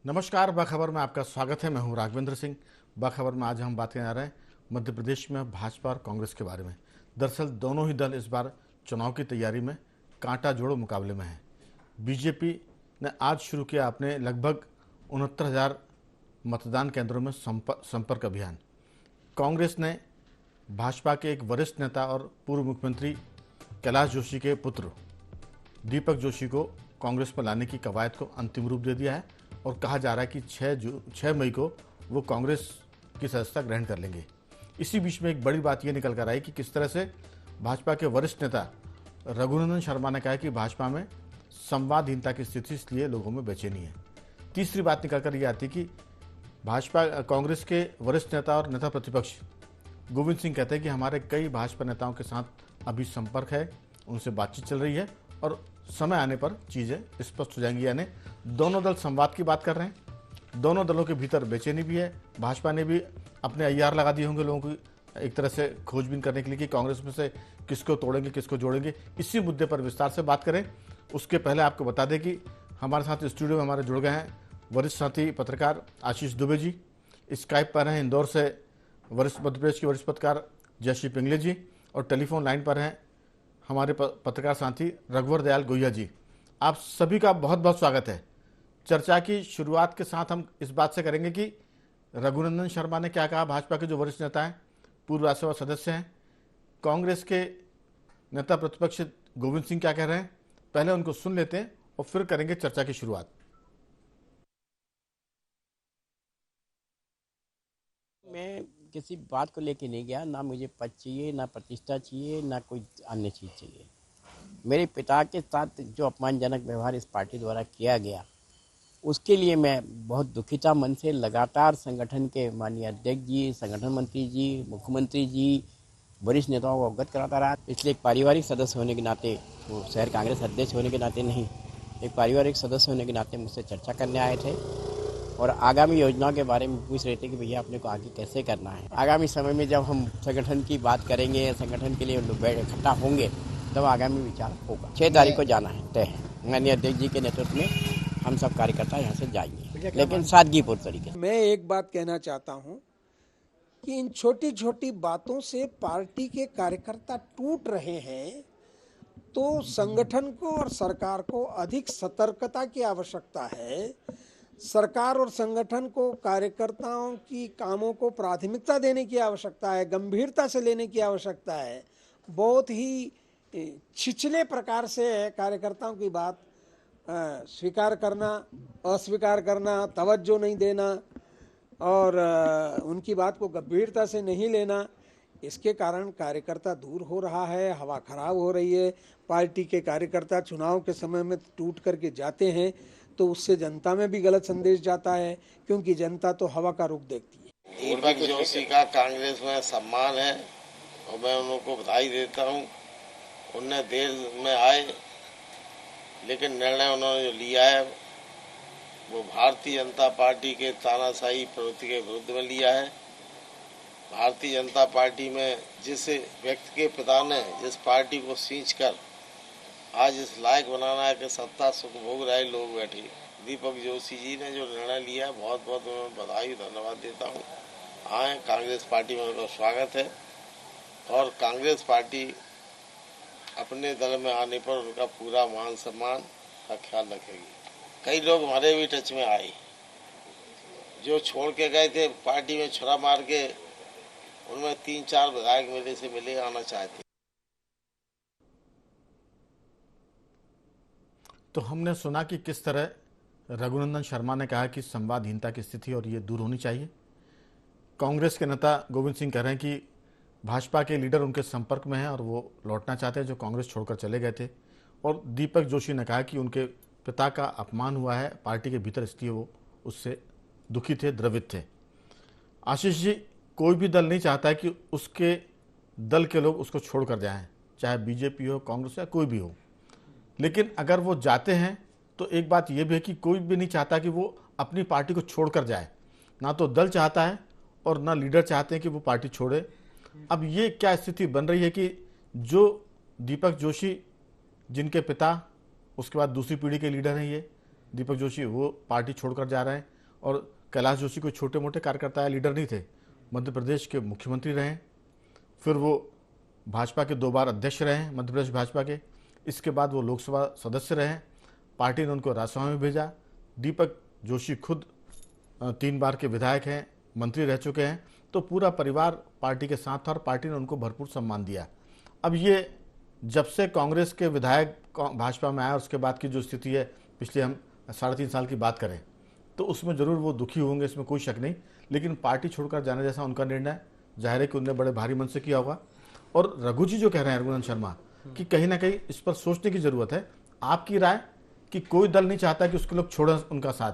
नमस्कार। बखबर में आपका स्वागत है। मैं हूं राघवेंद्र सिंह। बखबर में आज हम बात करने आ रहे हैं मध्य प्रदेश में भाजपा और कांग्रेस के बारे में। दरअसल दोनों ही दल इस बार चुनाव की तैयारी में कांटा जोड़ो मुकाबले में हैं। बीजेपी ने आज शुरू किया अपने लगभग 69,000 मतदान केंद्रों में संपर्क अभियान। कांग्रेस ने भाजपा के एक वरिष्ठ नेता और पूर्व मुख्यमंत्री कैलाश जोशी के पुत्र दीपक जोशी को कांग्रेस में लाने की कवायद को अंतिम रूप दे दिया है और कहा जा रहा है कि 6 मई को वो कांग्रेस की सदस्यता ग्रहण कर लेंगे। इसी बीच में एक बड़ी बात ये निकल कर आई कि किस तरह से भाजपा के वरिष्ठ नेता रघुनंदन शर्मा ने कहा कि भाजपा में संवादहीनता की स्थिति, इसलिए लोगों में बेचैनी है। तीसरी बात निकल कर ये आती कि भाजपा कांग्रेस के वरिष्ठ नेता और नेता प्रतिपक्ष गोविंद सिंह कहते हैं कि हमारे कई भाजपा नेताओं के साथ अभी संपर्क है, उनसे बातचीत चल रही है और समय आने पर चीज़ें स्पष्ट हो जाएंगी। यानी दोनों दल संवाद की बात कर रहे हैं। दोनों दलों के भीतर बेचैनी भी है। भाजपा ने भी अपने अय्यार लगा दिए होंगे लोगों की एक तरह से खोजबीन करने के लिए कि कांग्रेस में से किसको तोड़ेंगे, किसको जोड़ेंगे। इसी मुद्दे पर विस्तार से बात करें उसके पहले आपको बता दें कि हमारे साथ स्टूडियो में हमारे जुड़ गए हैं वरिष्ठ साथी पत्रकार आशीष दुबे जी। स्काइप पर हैं इंदौर से वरिष्ठ मध्य प्रदेश के वरिष्ठ पत्रकार जयश्री पिंगले जी और टेलीफोन लाइन पर हैं हमारे पत्रकार साथी रघुवर दयाल गोहिया जी। आप सभी का बहुत बहुत स्वागत है। चर्चा की शुरुआत के साथ हम इस बात से करेंगे कि रघुनंदन शर्मा ने क्या कहा। भाजपा के जो वरिष्ठ नेता हैं, पूर्व राज्यसभा सदस्य हैं, कांग्रेस के नेता प्रतिपक्ष गोविंद सिंह क्या कह रहे हैं, पहले उनको सुन लेते हैं और फिर करेंगे चर्चा की शुरुआत। मैं किसी बात को लेके नहीं गया, ना मुझे पद चाहिए, ना प्रतिष्ठा चाहिए, ना कोई अन्य चीज़ चाहिए। मेरे पिता के साथ जो अपमानजनक व्यवहार इस पार्टी द्वारा किया गया, उसके लिए मैं बहुत दुखिता मन से लगातार संगठन के माननीय अध्यक्ष जी, संगठन मंत्री जी, मुख्यमंत्री जी, वरिष्ठ नेताओं को अवगत कराता रहा। इसलिए एक पारिवारिक सदस्य होने के नाते, वो शहर कांग्रेस अध्यक्ष होने के नाते नहीं, एक पारिवारिक सदस्य होने के नाते मुझसे चर्चा करने आए थे और आगामी योजनाओं के बारे में पूछ रहे थे कि भैया अपने को आगे कैसे करना है। आगामी समय में जब हम संगठन की बात करेंगे, संगठन के लिए लोग इकट्ठा होंगे, तब आगामी विचार होगा। 6 तारीख को जाना है, तय है। माननीय अध्यक्ष जी के नेतृत्व में हम सब कार्यकर्ता यहाँ से जाएंगे, लेकिन सादगीपूर्ण तरीके से। मैं एक बात कहना चाहता हूँ कि इन छोटी छोटी बातों से पार्टी के कार्यकर्ता टूट रहे हैं, तो संगठन को और सरकार को अधिक सतर्कता की आवश्यकता है। सरकार और संगठन को कार्यकर्ताओं की कामों को प्राथमिकता देने की आवश्यकता है, गंभीरता से लेने की आवश्यकता है। बहुत ही छिछले प्रकार से कार्यकर्ताओं की बात स्वीकार करना, अस्वीकार करना, तवज्जो नहीं देना और उनकी बात को गंभीरता से नहीं लेना, इसके कारण कार्यकर्ता दूर हो रहा है, हवा खराब हो रही है। पार्टी के कार्यकर्ता चुनाव के समय में टूट करके जाते हैं तो उससे जनता में भी गलत संदेश जाता है, क्योंकि जनता तो हवा का रुख देखती है। दीपक जोशी का कांग्रेस में सम्मान है और मैं उनको बधाई देता हूँ। उन्हें देर में आए, लेकिन निर्णय उन्होंने जो लिया है वो भारतीय जनता पार्टी के तानाशाही प्रवृत्ति के विरुद्ध में लिया है। भारतीय जनता पार्टी में जिस व्यक्ति के पिता ने जिस पार्टी को सींचकर आज इस लायक बनाना है कि सत्ता सुख भोग रहे लोग बैठे, दीपक जोशी जी ने जो निर्णय लिया है, बहुत बहुत मैं बधाई धन्यवाद देता हूँ। आए कांग्रेस पार्टी में उनका स्वागत है और कांग्रेस पार्टी अपने दल में आने पर उनका पूरा मान सम्मान का ख्याल रखेगी। कई लोग हमारे भी टच में आए जो छोड़ के गए थे पार्टी में छुरा मार के, उनमें 3-4 विधायक मेरे से मिले आना चाहते। तो हमने सुना कि किस तरह रघुनंदन शर्मा ने कहा कि संवादहीनता की स्थिति और ये दूर होनी चाहिए। कांग्रेस के नेता गोविंद सिंह कह रहे हैं कि भाजपा के लीडर उनके संपर्क में हैं और वो लौटना चाहते हैं जो कांग्रेस छोड़कर चले गए थे। और दीपक जोशी ने कहा कि उनके पिता का अपमान हुआ है पार्टी के भीतर, इसलिए वो उससे दुखी थे, द्रवित थे। आशीष जी, कोई भी दल नहीं चाहता है कि उसके दल के लोग उसको छोड़कर जाएं, चाहे बीजेपी हो, कांग्रेस या कोई भी हो। लेकिन अगर वो जाते हैं तो एक बात यह भी है कि कोई भी नहीं चाहता कि वो अपनी पार्टी को छोड़कर जाए। ना तो दल चाहता है और ना लीडर चाहते हैं कि वो पार्टी छोड़े। अब ये क्या स्थिति बन रही है कि जो दीपक जोशी, जिनके पिता उसके बाद दूसरी पीढ़ी के लीडर हैं, ये दीपक जोशी, वो पार्टी छोड़कर जा रहे हैं और कैलाश जोशी कोई छोटे मोटे कार्यकर्ता या लीडर नहीं थे, मध्य प्रदेश के मुख्यमंत्री रहे, फिर वो भाजपा के 2 बार अध्यक्ष रहे मध्य प्रदेश भाजपा के, इसके बाद वो लोकसभा सदस्य रहे, पार्टी ने उनको राज्यसभा में भेजा। दीपक जोशी खुद 3 बार के विधायक हैं, मंत्री रह चुके हैं, तो पूरा परिवार पार्टी के साथ था और पार्टी ने उनको भरपूर सम्मान दिया। अब ये जब से कांग्रेस के विधायक भाजपा में आए, उसके बाद की जो स्थिति है, पिछले हम 3.5 साल की बात करें तो उसमें ज़रूर वो दुखी होंगे, इसमें कोई शक नहीं, लेकिन पार्टी छोड़कर जाने जैसा उनका निर्णय जाहिर है कि उन्होंने बड़े भारी मन से किया होगा। और रघु जी जो कह रहे हैं, रघुनंदन शर्मा, कि कहीं ना कहीं इस पर सोचने की ज़रूरत है। आपकी राय कि कोई दल नहीं चाहता कि उसके लोग छोड़ें उनका साथ,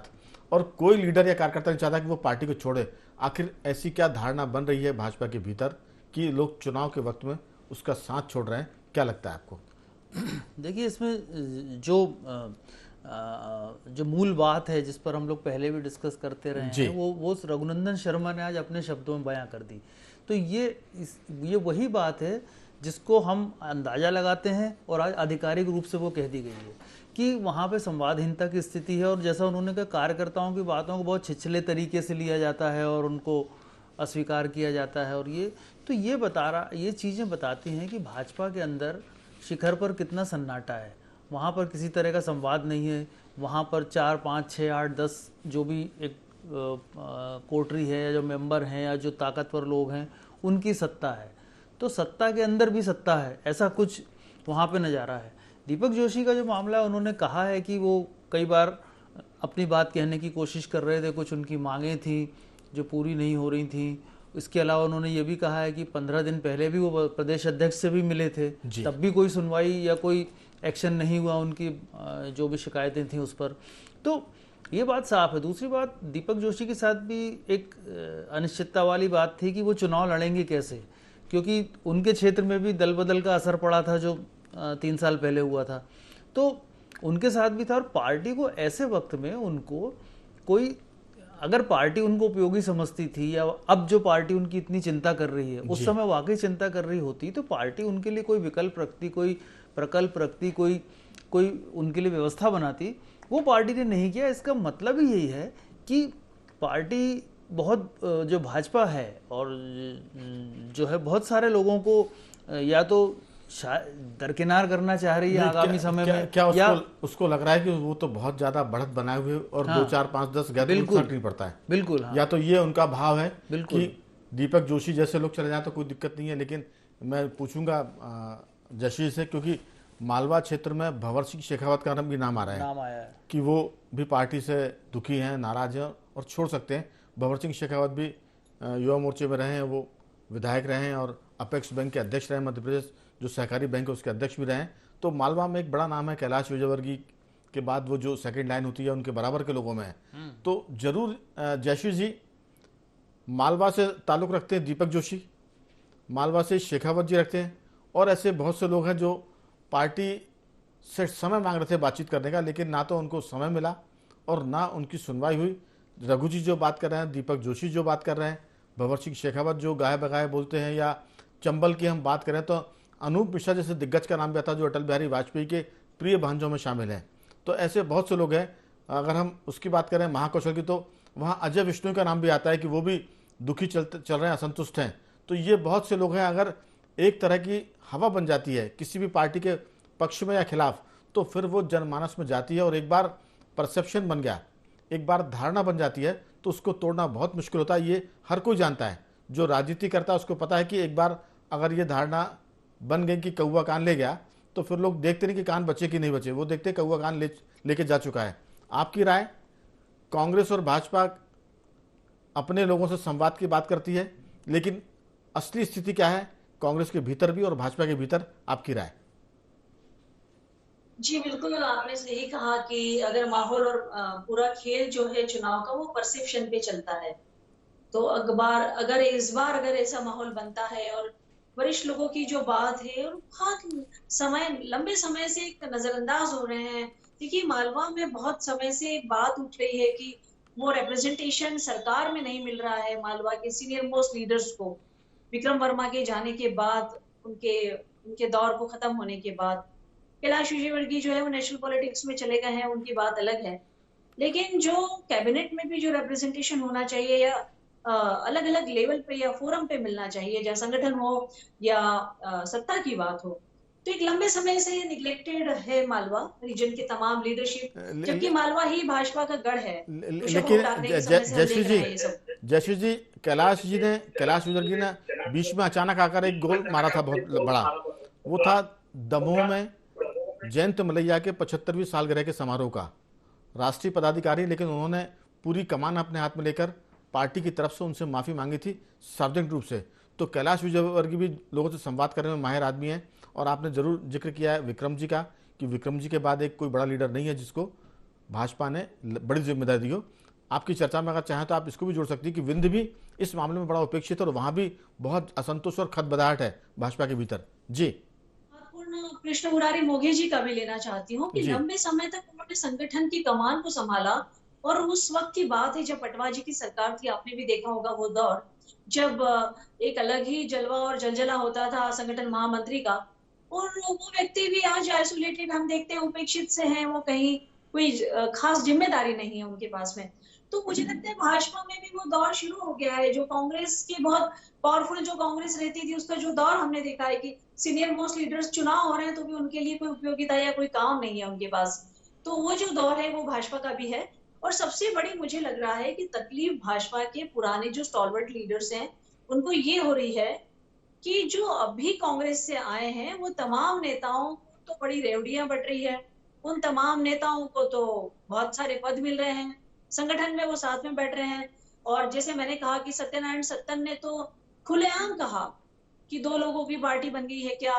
और कोई लीडर या कार्यकर्ता नहीं चाहता कि वो पार्टी को छोड़े, आखिर ऐसी क्या धारणा बन रही है भाजपा के भीतर कि लोग चुनाव के वक्त में उसका साथ छोड़ रहे हैं? क्या लगता है आपको? देखिए, इसमें जो मूल बात है जिस पर हम लोग पहले भी डिस्कस करते रहे हैं, वो रघुनंदन शर्मा ने आज अपने शब्दों में बयां कर दी। तो ये वही बात है जिसको हम अंदाजा लगाते हैं और आज आधिकारिक रूप से वो कह दी गई है कि वहाँ पे संवादहीनता की स्थिति है। और जैसा उन्होंने कहा, कार्यकर्ताओं की बातों को बहुत छिछले तरीके से लिया जाता है और उनको अस्वीकार किया जाता है। और ये चीज़ें बताती हैं कि भाजपा के अंदर शिखर पर कितना सन्नाटा है। वहाँ पर किसी तरह का संवाद नहीं है। वहाँ पर 4, 5, 6, 8, 10 जो भी एक कोटरी है या जो मेंबर हैं या जो ताकतवर लोग हैं, उनकी सत्ता है। तो सत्ता के अंदर भी सत्ता है, ऐसा कुछ वहाँ पे नज़ारा है। दीपक जोशी का जो मामला है, उन्होंने कहा है कि वो कई बार अपनी बात कहने की कोशिश कर रहे थे, कुछ उनकी मांगें थी जो पूरी नहीं हो रही थी। इसके अलावा उन्होंने ये भी कहा है कि 15 दिन पहले भी वो प्रदेश अध्यक्ष से भी मिले थे, तब भी कोई सुनवाई या कोई एक्शन नहीं हुआ उनकी जो भी शिकायतें थी उस पर। तो ये बात साफ है। दूसरी बात, दीपक जोशी के साथ भी एक अनिश्चितता वाली बात थी कि वो चुनाव लड़ेंगे कैसे, क्योंकि उनके क्षेत्र में भी दल बदल का असर पड़ा था जो 3 साल पहले हुआ था। तो उनके साथ भी था। और पार्टी को ऐसे वक्त में उनको कोई, अगर पार्टी उनको उपयोगी समझती थी या अब जो पार्टी उनकी इतनी चिंता कर रही है, उस समय वाकई चिंता कर रही होती, तो पार्टी उनके लिए कोई विकल्प रखती, कोई प्रकल्प रखती, कोई उनके लिए व्यवस्था बनाती। वो पार्टी ने नहीं किया। इसका मतलब ही यही है कि पार्टी बहुत जो भाजपा है और जो है बहुत सारे लोगों को या तो दरकिनार करना चाह रही है आगामी समय में। क्या उसको लग रहा है कि वो तो बहुत ज्यादा बढ़त बनाए हुए और 2, 4, 5, 10 फर्क नहीं पड़ता है। बिल्कुल। या तो ये उनका भाव है कि दीपक जोशी जैसे लोग चले जाए तो कोई दिक्कत नहीं है। लेकिन मैं पूछूंगा जशी से, क्योंकि मालवा क्षेत्र में भंवर सिंह शेखावत का भी नाम आ रहा है कि वो भी पार्टी से दुखी हैं, नाराज हैं और छोड़ सकते हैं। भंवर सिंह शेखावत भी युवा मोर्चे में रहे हैं, वो विधायक रहे हैं और अपेक्स बैंक के अध्यक्ष रहे, मध्य प्रदेश जो सहकारी बैंक है उसके अध्यक्ष भी रहे हैं। तो मालवा में एक बड़ा नाम है, कैलाश विजयवर्गीय के बाद वो जो सेकंड लाइन होती है उनके बराबर के लोगों में है। तो जरूर जयश्री जी मालवा से ताल्लुक रखते हैं, दीपक जोशी मालवा से शेखावत जी रखते हैं, और ऐसे बहुत से लोग हैं जो पार्टी से समय मांग रहे थे बातचीत करने का, लेकिन ना तो उनको समय मिला और ना उनकी सुनवाई हुई। रघु जी जो बात कर रहे हैं, दीपक जोशी जो बात कर रहे हैं, भंवर सिंह शेखावत जो गाय बगाए बोलते हैं, या चंबल की हम बात करें तो अनूप मिश्रा जैसे दिग्गज का नाम भी आता है जो अटल बिहारी वाजपेयी के प्रिय भांजों में शामिल हैं। तो ऐसे बहुत से लोग हैं। अगर हम उसकी बात करें महाकौशल की, तो वहाँ अजय विष्णु का नाम भी आता है कि वो भी दुखी चल रहे हैं, असंतुष्ट हैं। तो ये बहुत से लोग हैं। अगर एक तरह की हवा बन जाती है किसी भी पार्टी के पक्ष में या खिलाफ, तो फिर वो जनमानस में जाती है और एक बार परसेप्शन बन गया, एक बार धारणा बन जाती है, तो उसको तोड़ना बहुत मुश्किल होता है। ये हर कोई जानता है, जो राजनीति करता है उसको पता है कि एक बार अगर ये धारणा बन गई कि कौवा कान ले गया, तो फिर लोग देखते नहीं कि कान बचे कि नहीं बचे, वो देखते कौवा कान लेके जा चुका है। आपकी राय, कांग्रेस और भाजपा अपने लोगों से संवाद की बात करती है, लेकिन असली स्थिति क्या है कांग्रेस के भीतर भी और भाजपा के भीतर, आपकी राय? जी बिल्कुल, आपने सही कहा कि अगर माहौल और पूरा खेल जो है चुनाव का वो परसेप्शन पे चलता है, तो अगर इस बार अगर ऐसा माहौल बनता है और वरिष्ठ लोगों की जो बात है और बहुत लंबे समय से नजरअंदाज हो रहे हैं। देखिए, मालवा में बहुत समय से बात उठ रही है कि वो रिप्रेजेंटेशन सरकार में नहीं मिल रहा है मालवा के सीनियर मोस्ट लीडर्स को। विक्रम वर्मा के जाने के बाद, उनके दौर को खत्म होने के बाद कैलाश विजयवर्गीय जो है वो नेशनल पॉलिटिक्स में चले गए हैं, उनकी बात अलग है। लेकिन जो कैबिनेट में भी जो रिप्रेजेंटेशन होना चाहिए या अलग अलग लेवल पे या फोरम पे मिलना चाहिए, जहाँ संगठन हो या सत्ता की बात हो, तो एक लंबे समय से निग्लेक्टेड है मालवा रीजन के तमाम लीडरशिप, जबकि मालवा ही भाजपा का गढ़ है। तो शवों लेकिन उतारने के समय से हम जयश्री देख जी, रहे हैं ये सब। जयश्री जी, कैलाश विजयवर्गीय जी ने बीच में अचानक आकर एक गोल मारा था बहुत बड़ा। वो था दमोह में जयंत मलैया के 75वीं सालगिरह के समारोह का। राष्ट्रीय पदाधिकारी, लेकिन उन्होंने पूरी कमान अपने हाथ में लेकर पार्टी की तरफ से उनसे माफ़ी मांगी थी सार्वजनिक रूप से। तो कैलाश विजयवर्गीय भी लोगों से संवाद करने में माहिर आदमी है, और आपने जरूर जिक्र किया है विक्रम जी का कि विक्रम जी के बाद एक कोई बड़ा लीडर नहीं है जिसको भाजपा ने बड़ी जिम्मेदारी दी हो। आपकी चर्चा में अगर चाहें तो आप इसको भी जोड़ सकती है कि विंध्य भी इस मामले में बड़ा उपेक्षित है और वहां भी बहुत असंतोष और खदबदाहट है भाजपा के भीतर। जी महत्वपूर्ण कृष्ण मुरारी मोघे जी का भी लेना चाहती हूँ कि जी लंबे समय तक उन्होंने संगठन की कमान को संभाला। और उस वक्त की बात है जब पटवा जी की सरकार थी, आपने भी देखा होगा वो दौर, जब एक अलग ही जलवा और जलजला होता था संगठन महामंत्री का। और वो व्यक्ति भी आज आइसोलेटेड हम देखते हैं, उपेक्षित से हैं वो, कहीं कोई खास जिम्मेदारी नहीं है उनके पास में। तो मुझे लगता है भाजपा में भी वो दौर शुरू हो गया है जो कांग्रेस की बहुत पावरफुल जो कांग्रेस रहती थी उसका जो दौर हमने देखा है कि सीनियर मोस्ट लीडर्स चुनाव हो रहे हैं तो भी उनके लिए कोई उपयोगिता या कोई काम नहीं है उनके पास। तो वो जो दौर है वो भाजपा का भी है। और सबसे बड़ी मुझे लग रहा है कि तकलीफ भाजपा के पुराने जो स्टॉलवर्ट लीडर्स हैं उनको ये हो रही है कि जो अभी कांग्रेस से आए हैं वो तमाम नेताओं को तो बड़ी रेवड़ियां बट रही है। उन तमाम नेताओं को तो बहुत सारे पद मिल रहे हैं, संगठन में वो साथ में बैठ रहे हैं। और जैसे मैंने कहा कि सत्यनारायण सत्तन ने तो खुलेआम कहा कि दो लोगों की पार्टी बन गई है क्या,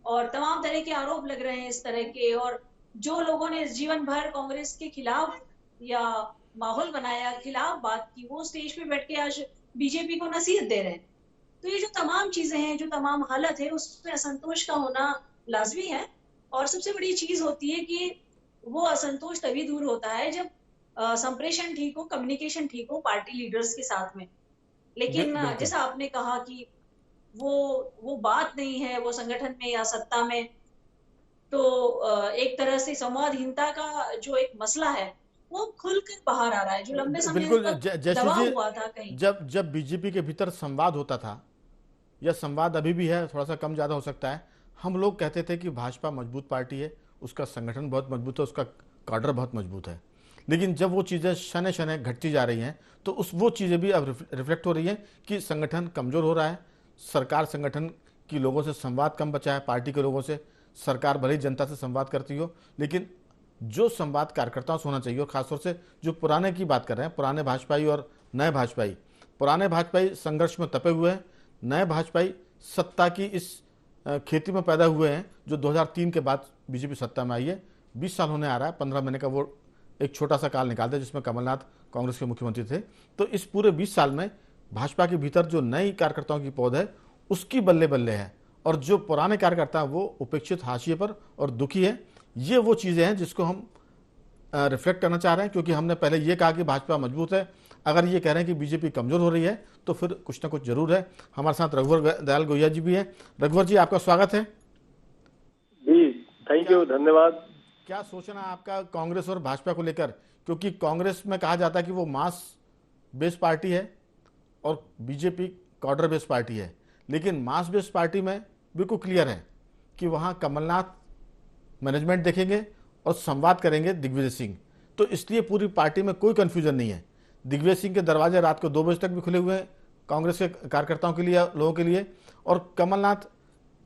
और तमाम तरह के आरोप लग रहे हैं इस तरह के। और जो लोगों ने जीवन भर कांग्रेस के खिलाफ या माहौल बनाया, खिलाफ बात की, वो स्टेज पे बैठ के आज बीजेपी को नसीहत दे रहे हैं। तो ये जो तमाम चीजें हैं, जो तमाम हालत है, उसमें असंतोष का होना लाजमी है। और सबसे बड़ी चीज होती है कि वो असंतोष तभी दूर होता है जब संप्रेषण ठीक हो, कम्युनिकेशन ठीक हो पार्टी लीडर्स के साथ में। लेकिन बिल्कुल जैसा आपने कहा कि वो बात नहीं है वो संगठन में या सत्ता में, तो एक तरह से संवादहीनता का जो एक मसला है वो खुलकर बाहर आ रहा है, जो लंबे समय बिल्कुल तक जयश्री दबा जी, हुआ था कहीं। जब बीजेपी के भीतर संवाद होता था, यह संवाद अभी भी है, थोड़ा सा कम ज़्यादा हो सकता है। हम लोग कहते थे कि भाजपा मजबूत पार्टी है, उसका संगठन बहुत मजबूत है, उसका काडर बहुत मजबूत है। लेकिन जब वो चीज़ें शने शने घटती जा रही हैं तो वो चीज़ें भी अब रिफ्लेक्ट हो रही हैं कि संगठन कमज़ोर हो रहा है। सरकार संगठन की लोगों से संवाद कम बचा है, पार्टी के लोगों से। सरकार भले ही जनता से संवाद करती हो, लेकिन जो संवाद कार्यकर्ताओं से होना चाहिए, और खासतौर से जो पुराने की बात कर रहे हैं, पुराने भाजपाई और नए भाजपाई, पुराने भाजपाई संघर्ष में तपे हुए हैं, नए भाजपाई सत्ता की इस खेती में पैदा हुए हैं जो 2003 के बाद बीजेपी सत्ता में आई है। 20 साल होने आ रहा है, 15 महीने का वो एक छोटा सा काल निकालते हैं जिसमें कमलनाथ कांग्रेस के मुख्यमंत्री थे। तो इस पूरे 20 साल में भाजपा के भीतर जो नई कार्यकर्ताओं की पौध है उसकी बल्ले बल्ले है, और जो पुराने कार्यकर्ता वो उपेक्षित, हाशिए पर और दुखी है। ये वो चीज़ें हैं जिसको हम रिफ्लेक्ट करना चाह रहे हैं, क्योंकि हमने पहले ये कहा कि भाजपा मजबूत है। अगर ये कह रहे हैं कि बीजेपी कमजोर हो रही है तो फिर कुछ ना कुछ जरूर है। हमारे साथ रघुवर दयाल गोहिया जी भी हैं। रघुवर जी, आपका स्वागत है जी। थैंक यू, धन्यवाद। क्या सोचना आपका कांग्रेस और भाजपा को लेकर, क्योंकि कांग्रेस में कहा जाता है कि वो मास बेस्ड पार्टी है और बीजेपी कॉर्डर बेस्ड पार्टी है, लेकिन मास बेस्ड पार्टी में बिल्कुल क्लियर है कि वहाँ कमलनाथ मैनेजमेंट देखेंगे और संवाद करेंगे दिग्विजय सिंह। तो इसलिए पूरी पार्टी में कोई कंफ्यूजन नहीं है। दिग्विजय सिंह के दरवाजे रात को 2 बजे तक भी खुले हुए हैं कांग्रेस के कार्यकर्ताओं के लिए, लोगों के लिए, और कमलनाथ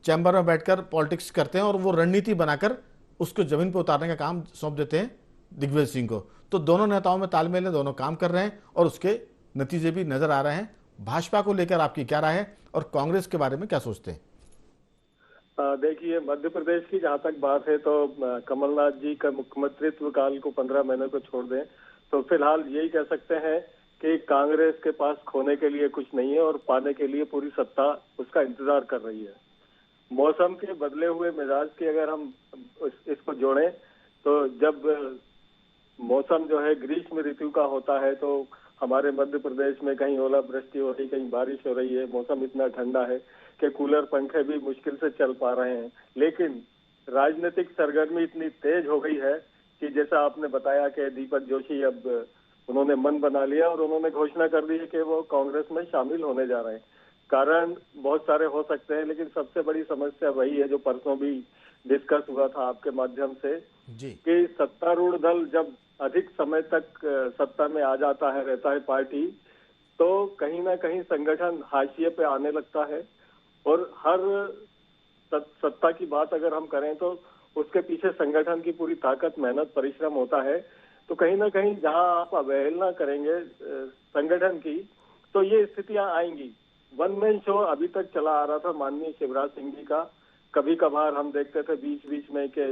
चैम्बर में बैठकर पॉलिटिक्स करते हैं और वो रणनीति बनाकर उसको जमीन पर उतारने का काम सौंप देते हैं दिग्विजय सिंह को। तो दोनों नेताओं में तालमेल है, दोनों काम कर रहे हैं और उसके नतीजे भी नजर आ रहे हैं। भाजपा को लेकर आपकी क्या राय है और कांग्रेस के बारे में क्या सोचते हैं? देखिए, मध्य प्रदेश की जहाँ तक बात है तो कमलनाथ जी का मुख्यमंत्रित्व काल को 15 महीने को छोड़ दें तो फिलहाल यही कह सकते हैं कि कांग्रेस के पास खोने के लिए कुछ नहीं है और पाने के लिए पूरी सत्ता उसका इंतजार कर रही है। मौसम के बदले हुए मिजाज के अगर हम इसको जोड़ें तो जब मौसम जो है ग्रीष्म ऋतु का होता है तो हमारे मध्य प्रदेश में कहीं ओलावृष्टि हो रही, कहीं बारिश हो रही है, मौसम इतना ठंडा है कि कूलर पंखे भी मुश्किल से चल पा रहे हैं। लेकिन राजनीतिक सरगर्मी इतनी तेज हो गई है कि जैसा आपने बताया कि दीपक जोशी अब उन्होंने मन बना लिया और उन्होंने घोषणा कर दी है कि वो कांग्रेस में शामिल होने जा रहे हैं। कारण बहुत सारे हो सकते हैं, लेकिन सबसे बड़ी समस्या वही है जो परसों भी डिस्कस हुआ था आपके माध्यम से जी। कि सत्तारूढ़ दल जब अधिक समय तक सत्ता में आ जाता है, रहता है पार्टी, तो कहीं ना कहीं संगठन हाशिए पे आने लगता है। और हर सत्ता की बात अगर हम करें तो उसके पीछे संगठन की पूरी ताकत, मेहनत, परिश्रम होता है। तो कहीं ना कहीं जहां आप अवहेलना करेंगे संगठन की, तो ये स्थितियां आएंगी। वन मैन शो अभी तक चला आ रहा था माननीय शिवराज सिंह जी का। कभी कभार हम देखते थे बीच बीच में कि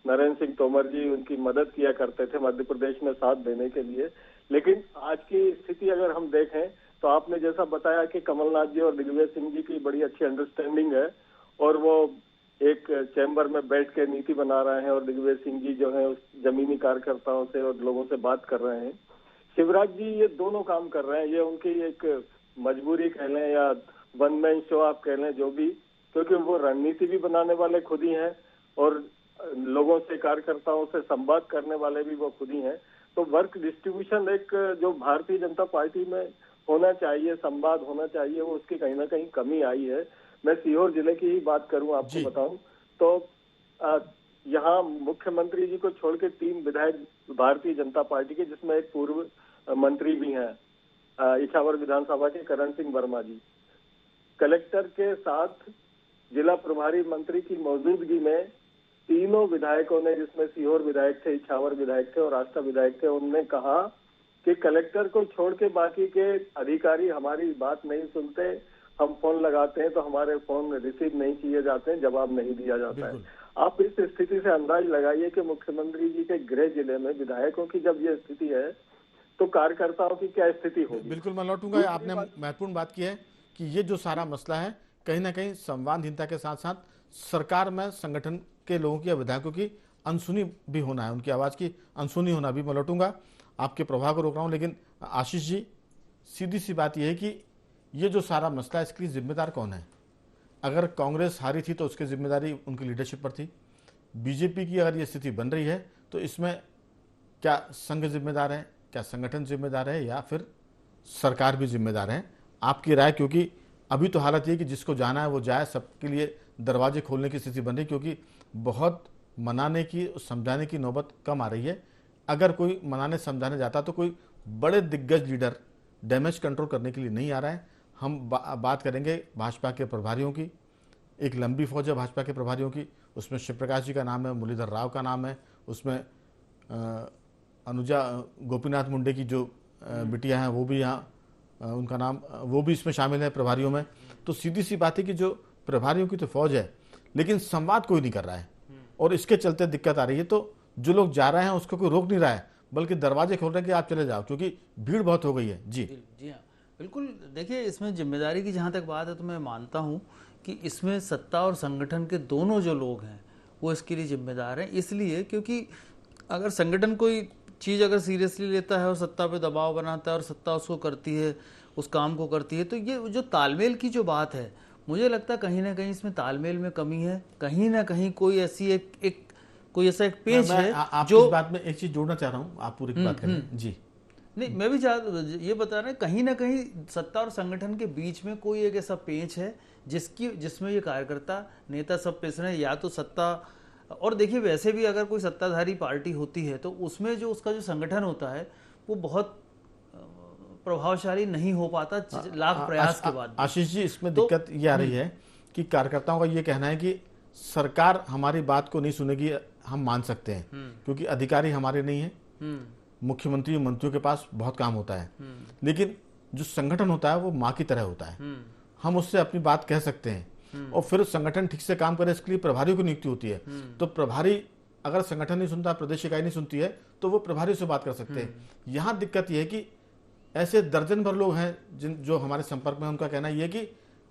नरेंद्र सिंह तोमर जी उनकी मदद किया करते थे मध्य प्रदेश में साथ देने के लिए। लेकिन आज की स्थिति अगर हम देखें तो आपने जैसा बताया कि कमलनाथ जी और दिग्विजय सिंह जी की बड़ी अच्छी अंडरस्टैंडिंग है और वो एक चैम्बर में बैठ के नीति बना रहे हैं और दिग्विजय सिंह जी जो है उस जमीनी कार्यकर्ताओं से और लोगों से बात कर रहे हैं। शिवराज जी ये दोनों काम कर रहे हैं। ये उनकी एक मजबूरी कह लें या वन मैन शो आप कह लें, जो भी, क्योंकि वो रणनीति भी बनाने वाले खुद ही हैं और लोगों से, कार्यकर्ताओं से संवाद करने वाले भी वो खुद ही हैं। तो वर्क डिस्ट्रीब्यूशन एक जो भारतीय जनता पार्टी में होना चाहिए, संवाद होना चाहिए, वो उसकी कहीं ना कहीं कमी आई है। मैं सीहोर जिले की ही बात करूं, आपको बताऊं तो यहाँ मुख्यमंत्री जी को छोड़ के 3 विधायक भारतीय जनता पार्टी के, जिसमें एक पूर्व मंत्री भी हैं इछावर विधानसभा के करण सिंह वर्मा जी, कलेक्टर के साथ जिला प्रभारी मंत्री की मौजूदगी में तीनों विधायकों ने, जिसमें सीहोर विधायक थे, इछावर विधायक थे और आस्था विधायक थे, उन्होंने कहा कि कलेक्टर को छोड़ के बाकी के अधिकारी हमारी बात नहीं सुनते, हम फोन लगाते हैं तो हमारे फोन रिसीव नहीं किए जाते हैं, जवाब नहीं दिया जाता है। आप इस स्थिति से अंदाज लगाइए कि मुख्यमंत्री जी के गृह जिले में विधायकों की जब ये स्थिति है तो कार्यकर्ताओं की क्या स्थिति होगी। बिल्कुल, मैं लौटूंगा। आपने महत्वपूर्ण बात की है कि ये जो सारा मसला है कहीं ना कहीं संवादहीनता के साथ साथ सरकार में संगठन के लोगों की या विधायकों की अनसुनी भी होना है, उनकी आवाज की अनसुनी होना भी। मैं लौटूंगा, आपके प्रभाव को रोक रहा हूं, लेकिन आशीष जी, सीधी सी बात यह है कि ये जो सारा मसला है इसके लिए जिम्मेदार कौन है? अगर कांग्रेस हारी थी तो उसकी जिम्मेदारी उनकी लीडरशिप पर थी। बीजेपी की अगर ये स्थिति बन रही है तो इसमें क्या संघ जिम्मेदार है, क्या संगठन जिम्मेदार है, या फिर सरकार भी जिम्मेदार है? आपकी राय, क्योंकि अभी तो हालत ये कि जिसको जाना है वो जाए, सबके लिए दरवाजे खोलने की स्थिति बन रही, क्योंकि बहुत मनाने की, समझाने की नौबत कम आ रही है। अगर कोई मनाने समझाने जाता तो कोई बड़े दिग्गज लीडर डैमेज कंट्रोल करने के लिए नहीं आ रहा है। हम बात करेंगे भाजपा के प्रभारियों की। एक लंबी फौज है भाजपा के प्रभारियों की, उसमें शिवप्रकाश जी का नाम है, मुरलीधर राव का नाम है, उसमें अनुजा गोपीनाथ मुंडे की जो बिटिया हैं वो भी यहाँ, उनका नाम, वो भी इसमें शामिल है प्रभारियों में। तो सीधी सी बात है कि जो प्रभारियों की तो फौज है, लेकिन संवाद कोई नहीं कर रहा है और इसके चलते दिक्कत आ रही है। तो जो लोग जा रहे हैं उसको कोई रोक नहीं रहा है, बल्कि दरवाजे खोल रहे हैं कि आप चले जाओ, क्योंकि भीड़ बहुत हो गई है। जी हाँ, बिल्कुल। देखिए, इसमें जिम्मेदारी की जहाँ तक बात है तो मैं मानता हूँ कि इसमें सत्ता और संगठन के दोनों जो लोग हैं वो इसके लिए जिम्मेदार हैं। इसलिए क्योंकि अगर संगठन कोई चीज़ अगर सीरियसली लेता है और सत्ता पे दबाव बनाता है और सत्ता उसको करती है, उस काम को करती है, तो ये जो तालमेल की जो बात है, मुझे लगता है कहीं ना कहीं इसमें तालमेल में कमी है। कहीं ना कहीं कोई ऐसी कोई ऐसा एक पेच है जो इस बात में एक चीज जोड़ना चाह रहा हूँ, आप पूरी बात करें। जी नहीं, मैं भी ये बता रहा हूँ, कहीं ना कहीं सत्ता और संगठन के बीच में कोई एक ऐसा पेंच है जिसमें ये कार्यकर्ता, नेता सब पिस रहे हैं, या तो सत्ता। और देखिए, वैसे भी अगर कोई सत्ताधारी पार्टी होती है तो उसमें जो उसका जो संगठन होता है वो बहुत प्रभावशाली नहीं हो पाता लाख प्रयास के बाद। आशीष जी, इसमें दिक्कत ये आ रही है कि कार्यकर्ताओं का ये कहना है कि सरकार हमारी बात को नहीं सुनेगी, हम मान सकते हैं, क्योंकि अधिकारी हमारे नहीं है, मुख्यमंत्री मंत्रियों के पास बहुत काम होता है, लेकिन जो संगठन होता है वो माँ की तरह होता है, हम उससे अपनी बात कह सकते हैं और फिर संगठन ठीक से काम करे, इसके लिए प्रभारियों की नियुक्ति होती है। तो प्रभारी, अगर संगठन नहीं सुनता, प्रदेश इकाई नहीं सुनती है, तो वो प्रभारी से बात कर सकते हैं। यहाँ दिक्कत यह है कि ऐसे दर्जन भर लोग हैं जो हमारे संपर्क में, उनका कहना यह है कि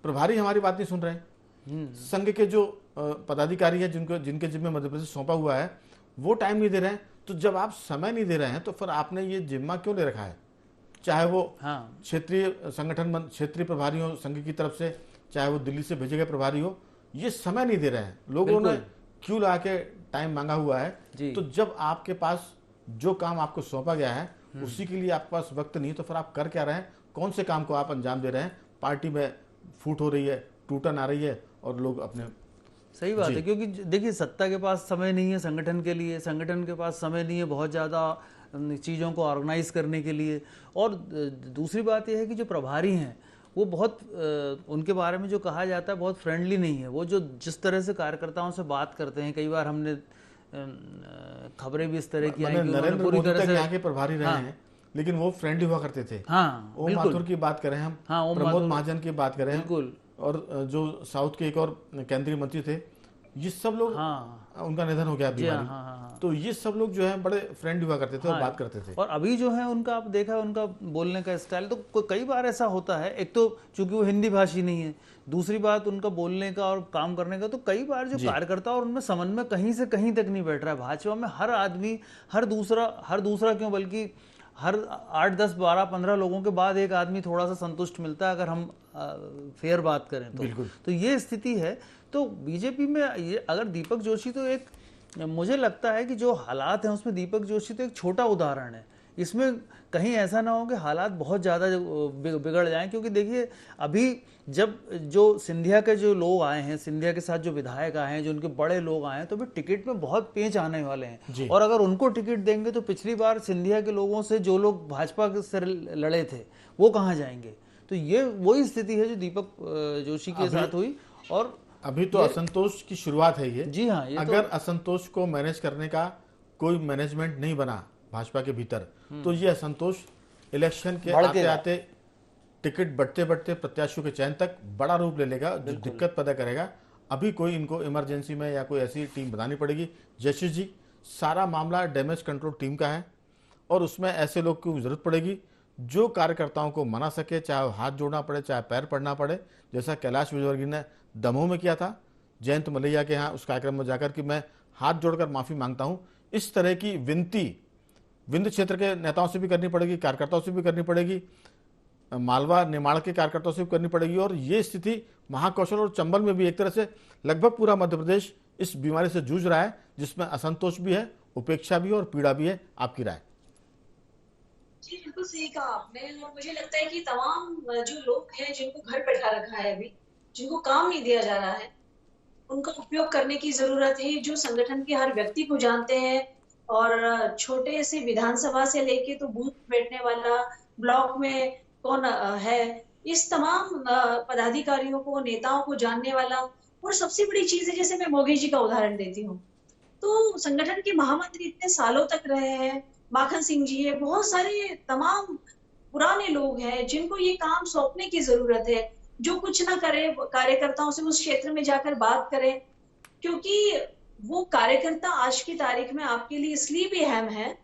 प्रभारी हमारी बात नहीं सुन रहे हैं। संघ के जो पदाधिकारी है जिनके जिम्मे मध्य प्रदेश सौंपा हुआ है वो टाइम नहीं दे रहे हैं। तो जब आप समय नहीं दे रहे हैं तो फिर आपने ये जिम्मा क्यों ले रखा है? चाहे वो क्षेत्रीय संगठन, क्षेत्रीय प्रभारी हो संघ की तरफ से, चाहे वो दिल्ली से भेजे गए प्रभारी हो, ये समय नहीं दे रहे हैं। लोगों ने क्यों लगा के टाइम मांगा हुआ है। जी। तो जब आपके पास जो काम आपको सौंपा गया है उसी के लिए आपके पास वक्त नहीं, तो फिर आप कर क्या रहे हैं? कौन से काम को आप अंजाम दे रहे हैं? पार्टी में फूट हो रही है, टूटन आ रही है और लोग अपने सही बात है, क्योंकि देखिए सत्ता के पास समय नहीं है संगठन के लिए, संगठन के पास समय नहीं है बहुत ज़्यादा चीज़ों को ऑर्गेनाइज करने के लिए। और दूसरी बात यह है कि जो प्रभारी हैं वो बहुत उनके बारे में जो कहा जाता है बहुत फ्रेंडली नहीं है। वो जो जिस तरह से कार्यकर्ताओं से बात करते हैं, कई बार हमने खबरें भी इस तरह की आई कि उन्होंने पूरी तरह से यहाँ के प्रभारी रहे हैं, लेकिन वो फ्रेंडली हुआ करते थे। हाँ, ओम माथुर की बात करें हम, प्रमोद महाजन की बात करें, बिल्कुल, और जो साउथ के एक और केंद्रीय मंत्री थे, ये सब लोग, उनका निधन हो गया बीमारी, तो ये सब लोग जो है बड़े फ्रेंड हुआ करते थे और बात करते थे। और अभी जो है उनका आप देखा है उनका बोलने का स्टाइल, तो कई बार ऐसा होता है, एक तो चूंकि वो हिंदी भाषी नहीं है, दूसरी बात उनका बोलने का और काम करने का, तो कई बार जो कार्यकर्ता और उनमें समन्वय कहीं से कहीं तक नहीं बैठ रहा है। भाजपा में हर आदमी, हर दूसरा क्यों, बल्कि हर 8, 10, 12, 15 लोगों के बाद एक आदमी थोड़ा सा संतुष्ट मिलता है, अगर हम फेयर बात करें तो ये स्थिति है। तो बीजेपी में ये अगर दीपक जोशी, तो एक मुझे लगता है कि जो हालात हैं उसमें दीपक जोशी तो एक छोटा उदाहरण है। इसमें कहीं ऐसा ना हो कि हालात बहुत ज़्यादा बिगड़ जाएं, क्योंकि देखिए अभी जब जो सिंधिया के जो लोग आए हैं, सिंधिया के साथ जो विधायक आए हैं, जो उनके बड़े लोग आए हैं, तो अभी टिकट में बहुत पेंच आने वाले हैं। और अगर उनको टिकट देंगे तो पिछली बार सिंधिया के लोगों से जो लोग भाजपा से लड़े थे वो कहाँ जाएंगे? तो ये वही स्थिति है जो दीपक जोशी के साथ हुई। और अभी तो असंतोष की शुरुआत है ये। जी हाँ, ये अगर असंतोष को मैनेज करने का कोई मैनेजमेंट नहीं बना भाजपा के भीतर, तो ये असंतोष इलेक्शन के आते आते, टिकट बढ़ते बढ़ते प्रत्याशियों के चयन तक बड़ा रूप ले लेगा, जो दिक्कत पैदा करेगा। अभी कोई इनको इमरजेंसी में या कोई ऐसी टीम बनानी पड़ेगी। जयश्री जी, सारा मामला डैमेज कंट्रोल टीम का है और उसमें ऐसे लोग की जरूरत पड़ेगी जो कार्यकर्ताओं को मना सके, चाहे हाथ जोड़ना पड़े, चाहे पैर पड़ना पड़े, जैसा कैलाश विजयवर्गीय ने दमोह में किया था जयंत मलैया के यहाँ उस कार्यक्रम में जाकर कि मैं हाथ जोड़कर माफी मांगता हूं। इस तरह की विनती विंध्य क्षेत्र के नेताओं से भी करनी पड़ेगी, कार्यकर्ताओं से भी करनी पड़ेगी, मालवा निमाड़ के कार्यकर्ताओं से भी करनी पड़ेगी। और ये स्थिति महाकौशल और चंबल में भी एक तरह से लगभग पूरा मध्य प्रदेश इस बीमारी से जूझ रहा है, जिसमें असंतोष भी है, उपेक्षा भी है और पीड़ा भी है। आपकी राय? जी बिल्कुल सही कहा आपने। और मुझे लगता है कि तमाम जो लोग हैं जिनको घर बैठा रखा है, अभी जिनको काम नहीं दिया जा रहा है, उनका उपयोग करने की जरूरत है। जो संगठन के हर व्यक्ति को जानते हैं और छोटे से विधानसभा से लेके तो बूथ बैठने वाला, ब्लॉक में कौन है, इस तमाम पदाधिकारियों को, नेताओं को जानने वाला। और सबसे बड़ी चीज है, जैसे मैं मोगी जी का उदाहरण देती हूँ, तो संगठन के महामंत्री इतने सालों तक रहे हैं, माखन सिंह जी है, बहुत सारे तमाम पुराने लोग हैं जिनको ये काम सौंपने की जरूरत है। जो कुछ ना करे, कार्यकर्ताओं से उस क्षेत्र में जाकर बात करें, क्योंकि वो कार्यकर्ता आज की तारीख में आपके लिए इसलिए भी अहम है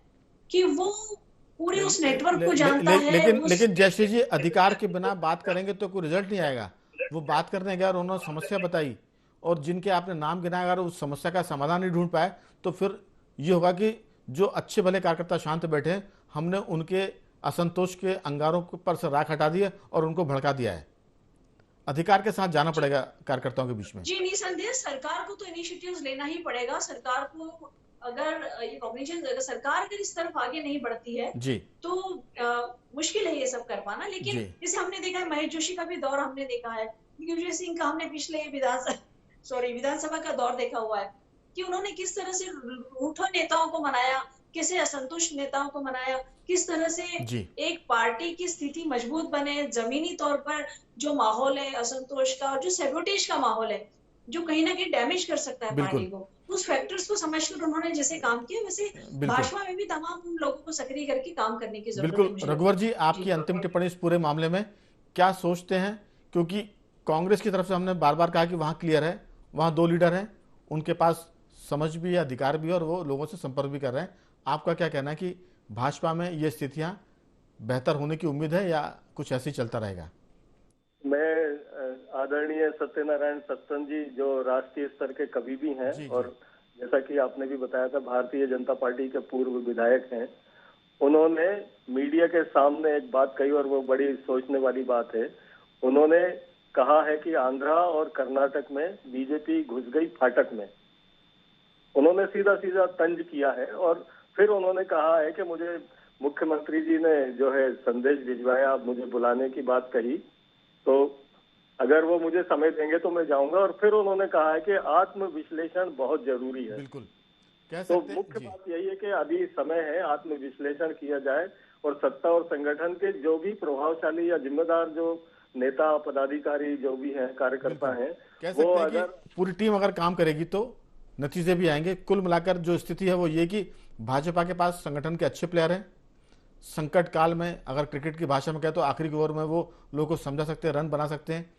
कि वो पूरे उस नेटवर्क को जानता है। लेकिन जैसे जी अधिकार के बिना बात करेंगे तो कोई रिजल्ट नहीं आएगा। वो बात करने गए और उन्होंने समस्या बताई और जिनके आपने नाम गिनाया, अगर उस समस्या का समाधान नहीं ढूंढ पाए तो फिर ये होगा कि जो अच्छे भले कार्यकर्ता शांत बैठे, हमने उनके असंतोष के अंगारों पर से राख हटा दिया और उनको भड़का दिया है। अधिकार के साथ जाना पड़ेगा कार्यकर्ताओं के बीच में। जी निसंदेह सरकार को तो इनिशिएटिव्स लेना ही पड़ेगा। सरकार को अगर ये कॉम्बिनेशन, अगर सरकार अगर इस तरफ आगे नहीं बढ़ती है जी तो मुश्किल है ये सब कर पाना। लेकिन जैसे हमने देखा है, महेश जोशी का भी दौर हमने देखा है, दिग्विजय सिंह का हमने पिछले विधानसभा का दौर देखा हुआ है कि उन्होंने किस तरह से रूठो नेताओं को मनाया, कैसे असंतुष्ट नेताओं को मनाया, किस तरह से एक पार्टी की स्थिति मजबूत बने। जमीनी तौर पर जो माहौल है असंतोष का और जो सैबोटेज का माहौल है, जो कहीं ना कहीं डैमेज कर सकता है पार्टी को, उस फैक्टर्स को समझकर उन्होंने जैसे काम किया, वैसे भाजपा में भी तमाम लोगों को सक्रिय करके काम करने की जरूरत है। बिल्कुल। रघुवर जी, आपकी अंतिम टिप्पणी इस पूरे मामले में क्या सोचते हैं? क्योंकि कांग्रेस की तरफ से हमने बार बार कहा कि वहां क्लियर है, वहां 2 लीडर हैं, उनके पास समझ भी है, अधिकार भी है और वो लोगों से संपर्क भी कर रहे हैं। आपका क्या कहना है कि भाजपा में ये स्थितियां बेहतर होने की उम्मीद है या कुछ ऐसे ही चलता रहेगा? मैं आदरणीय सत्यनारायण सत्तन जी जो राष्ट्रीय स्तर के कवि भी हैं और जैसा कि आपने भी बताया था भारतीय जनता पार्टी के पूर्व विधायक हैं, उन्होंने मीडिया के सामने एक बात कही और वो बड़ी सोचने वाली बात है। उन्होंने कहा है कि आंध्रा और कर्नाटक में बीजेपी घुस गई फाटक में उन्होंने सीधा सीधा तंज किया है और फिर उन्होंने कहा है कि मुझे मुख्यमंत्री जी ने जो है संदेश भिजवाया, मुझे बुलाने की बात कही, तो अगर वो मुझे समय देंगे तो मैं जाऊंगा। और फिर उन्होंने कहा है कि आत्मविश्लेषण बहुत जरूरी है। बिल्कुल कह तो सकते मुख्य जी। बात यही है कि अभी समय है, आत्मविश्लेषण किया जाए और सत्ता और संगठन के जो भी प्रभावशाली या जिम्मेदार जो नेता पदाधिकारी जो भी हैं, कार्यकर्ता हैं, कह वो सकते हैं अगर कि पूरी टीम अगर काम करेगी तो नतीजे भी आएंगे। कुल मिलाकर जो स्थिति है वो ये कि भाजपा के पास संगठन के अच्छे प्लेयर हैं। संकट काल में अगर क्रिकेट की भाषा में कहें तो आखिरी ओवर में वो लोगों को समझा सकते हैं, रन बना सकते हैं,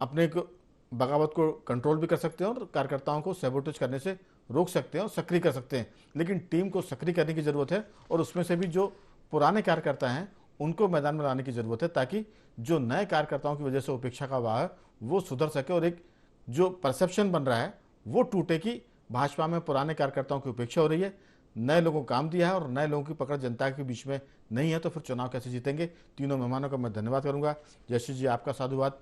अपने को बगावत को कंट्रोल भी कर सकते हैं और कार्यकर्ताओं को सैबोटेज करने से रोक सकते हैं और सक्रिय कर सकते हैं। लेकिन टीम को सक्रिय करने की जरूरत है और उसमें से भी जो पुराने कार्यकर्ता हैं उनको मैदान में लाने की जरूरत है, ताकि जो नए कार्यकर्ताओं की वजह से उपेक्षा का वाह है वो सुधर सके और एक जो परसेप्शन बन रहा है वो टूटे कि भाजपा में पुराने कार्यकर्ताओं की उपेक्षा हो रही है, नए लोगों को काम दिया है और नए लोगों की पकड़ जनता के बीच में नहीं है, तो फिर चुनाव कैसे जीतेंगे। तीनों मेहमानों का मैं धन्यवाद करूंगा। जयश्री जी आपका साधुवाद,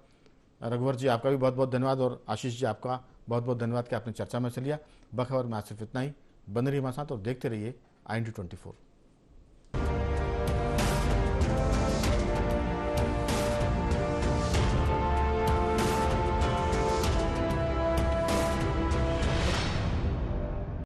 रघुवर जी आपका भी बहुत बहुत धन्यवाद और आशीष जी आपका बहुत बहुत धन्यवाद कि आपने चर्चा में से लिया। बखबर में आज सिर्फ इतना ही। बने रहिए हमारे साथ और देखते रहिए IND24।